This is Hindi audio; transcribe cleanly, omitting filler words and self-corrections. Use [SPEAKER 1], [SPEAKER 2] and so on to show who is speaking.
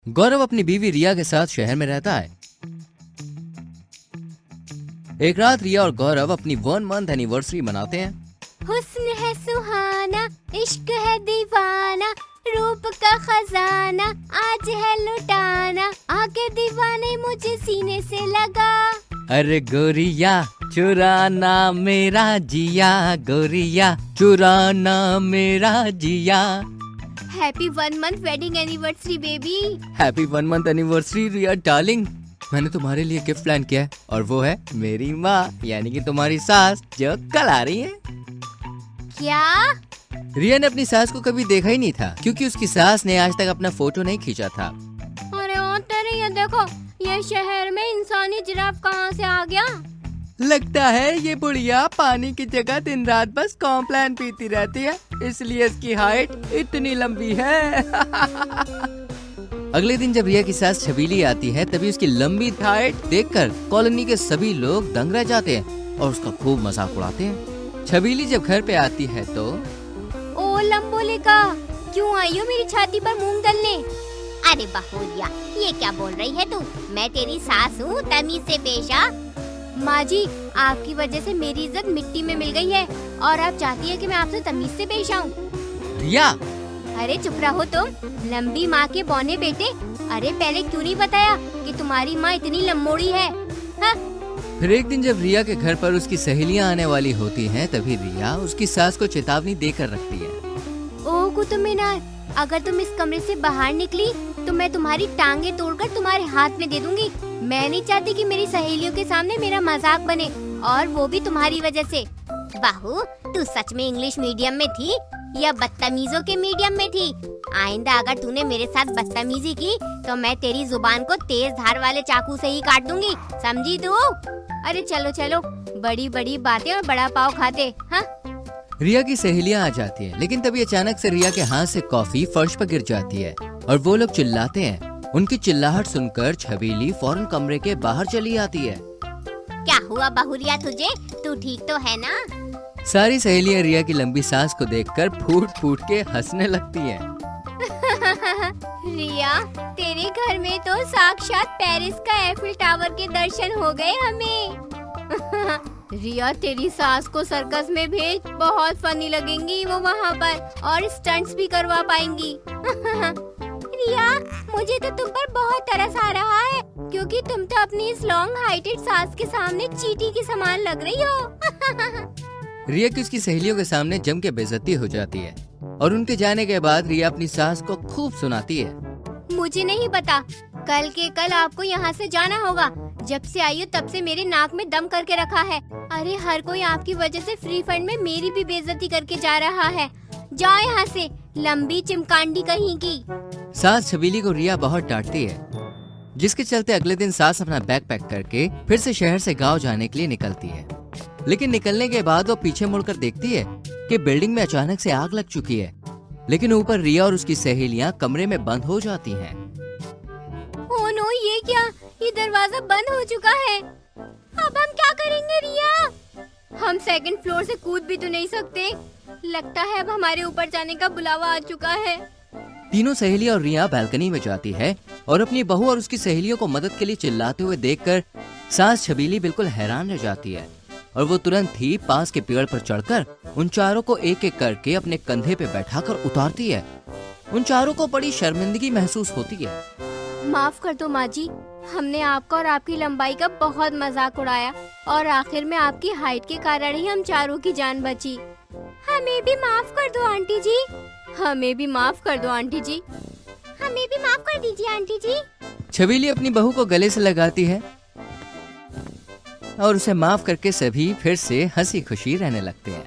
[SPEAKER 1] गौरव अपनी बीवी रिया के साथ शहर में रहता है। एक रात रिया और गौरव अपनी 1 मंथ एनिवर्सरी मनाते हैं।
[SPEAKER 2] हुस्न है सुहाना, इश्क है दीवाना, रूप का खजाना आज है लुटाना, आके दीवाने मुझे सीने से लगा।
[SPEAKER 1] अरे गोरिया चुराना मेरा जिया, गोरिया चुराना मेरा जिया।
[SPEAKER 2] Happy 1 month wedding anniversary baby.
[SPEAKER 1] Happy 1 month anniversary Riya darling. मैंने तुम्हारे लिए गिफ्ट प्लान किया है और वो है मेरी माँ यानी कि तुम्हारी सास जो कल आ रही है।
[SPEAKER 2] क्या?
[SPEAKER 1] रिया ने अपनी सास को कभी देखा ही नहीं था क्योंकि उसकी सास ने आज तक अपना फोटो नहीं खींचा था।
[SPEAKER 2] अरे ओ तेरे, ये देखो, ये शहर में इंसानी जिराफ कहाँ से आ गया?
[SPEAKER 1] लगता है ये बुढ़िया पानी की जगह दिन रात बस कॉम्प्लान पीती रहती है, इसलिए इसकी हाइट इतनी लंबी है। अगले दिन जब रिया की सास छबीली आती है तभी उसकी लंबी हाइट देखकर कॉलोनी के सभी लोग दंग रह जाते हैं और उसका खूब मजाक उड़ाते हैं। छबीली जब घर पे आती है तो
[SPEAKER 2] ओ लंबोलिका, क्यों आई हो मेरी छाती पर मूंग दलने? अरे बहुरिया, ये क्या बोल रही है तू? मैं तेरी सास हूँ, तमीज से पेश आ। माँ जी, आपकी वजह से मेरी इज्जत मिट्टी में मिल गई है और आप चाहती है कि मैं आपसे तमीज से पेश आऊँ।
[SPEAKER 1] रिया,
[SPEAKER 2] अरे चुप रहो तुम, लंबी माँ के बौने बेटे। अरे पहले क्यों नहीं बताया कि तुम्हारी माँ इतनी लंबोड़ी है? हा?
[SPEAKER 1] फिर एक दिन जब रिया के घर पर उसकी सहेलियां आने वाली होती हैं तभी रिया उसकी सास को चेतावनी देकर रखती है।
[SPEAKER 2] ओह कुतुब मीनार, अगर तुम इस कमरे से बाहर निकली तो मैं तुम्हारी टांगे तोड़कर तुम्हारे हाथ में दे दूंगी। मैं नहीं चाहती कि मेरी सहेलियों के सामने मेरा मजाक बने, और वो भी तुम्हारी वजह से। बहू, तू सच में इंग्लिश मीडियम में थी या बदतमीजों के मीडियम में थी? आइंदा अगर तूने मेरे साथ बदतमीजी की तो मैं तेरी जुबान को तेज धार वाले चाकू से ही काट दूंगी, समझी तू? अरे चलो चलो, बड़ी बड़ी बातें और बड़ा पाव खाते। हाँ?
[SPEAKER 1] रिया की सहेलियां आ जाती है लेकिन तभी अचानक से रिया के हाथ से कॉफी फर्श पर गिर जाती है और वो लोग चिल्लाते हैं। उनकी चिल्लाहट सुनकर छबीली फौरन कमरे के बाहर चली आती है।
[SPEAKER 2] क्या हुआ बहुरिया तुझे? तू ठीक तो है ना?
[SPEAKER 1] सारी सहेलियां रिया की लंबी सांस को देखकर फूट फूट के हंसने लगती हैं।
[SPEAKER 2] रिया, तेरे घर में तो साक्षात पेरिस का एफिल टावर के दर्शन हो गए हमें। रिया, तेरी सास को सर्कस में भेज, बहुत फनी लगेंगी वो वहाँ पर और स्टंट्स भी करवा पाएंगी। रिया, मुझे तो तुम पर बहुत तरस आ रहा है क्योंकि तुम तो अपनी इस लॉन्ग हाइटेड सास के सामने चींटी की समान लग रही हो।
[SPEAKER 1] रिया की उसकी सहेलियों के सामने जम के बेइज्जती हो जाती है और उनके जाने के बाद रिया अपनी सास को खूब सुनाती है।
[SPEAKER 2] मुझे नहीं पता, कल के कल आपको यहाँ से जाना होगा। जब से आई हो तब से मेरे नाक में दम करके रखा है। अरे हर कोई आपकी वजह से फ्री फंड में मेरी भी बेइज्जती करके जा रहा है। जाओ यहाँ से, लंबी चिमकांडी कहीं की।
[SPEAKER 1] सास छबीली को रिया बहुत डांटती है, जिसके चलते अगले दिन सास अपना बैग पैक करके फिर से शहर से गाँव जाने के लिए निकलती है। लेकिन निकलने के बाद वो पीछे मुड़कर देखती है कि बिल्डिंग में अचानक से आग लग चुकी है, लेकिन ऊपर रिया और उसकी सहेलियां कमरे में बंद हो जाती हैं।
[SPEAKER 2] ओह नो, ये क्या? ये दरवाजा बंद हो चुका है। अब हम क्या करेंगे रिया? हम 2nd फ्लोर से कूद भी तो नहीं सकते। लगता है अब हमारे ऊपर जाने का बुलावा आ चुका है।
[SPEAKER 1] तीनों सहेलियां और रिया बालकनी में जाती है और अपनी बहू और उसकी सहेलियों को मदद के लिए चिल्लाते हुए देखकर सास छबीली बिल्कुल हैरान रह जाती है और वो तुरंत ही पास के पेड़ पर चढ़कर उन चारों को एक एक करके अपने कंधे पे बैठाकर उतारती है। उन चारों को बड़ी शर्मिंदगी महसूस होती है।
[SPEAKER 2] माफ कर दो माँ जी, हमने आपका और आपकी लंबाई का बहुत मजाक उड़ाया और आखिर में आपकी हाइट के कारण ही हम चारों की जान बची। हमें भी माफ कर दो आंटी जी। हमें भी माफ कर दो आंटी जी। हमें भी माफ कर दीजिए आंटी जी।
[SPEAKER 1] छबीली अपनी बहू को गले से लगाती है और उसे माफ करके सभी फिर से हंसी खुशी रहने लगते हैं।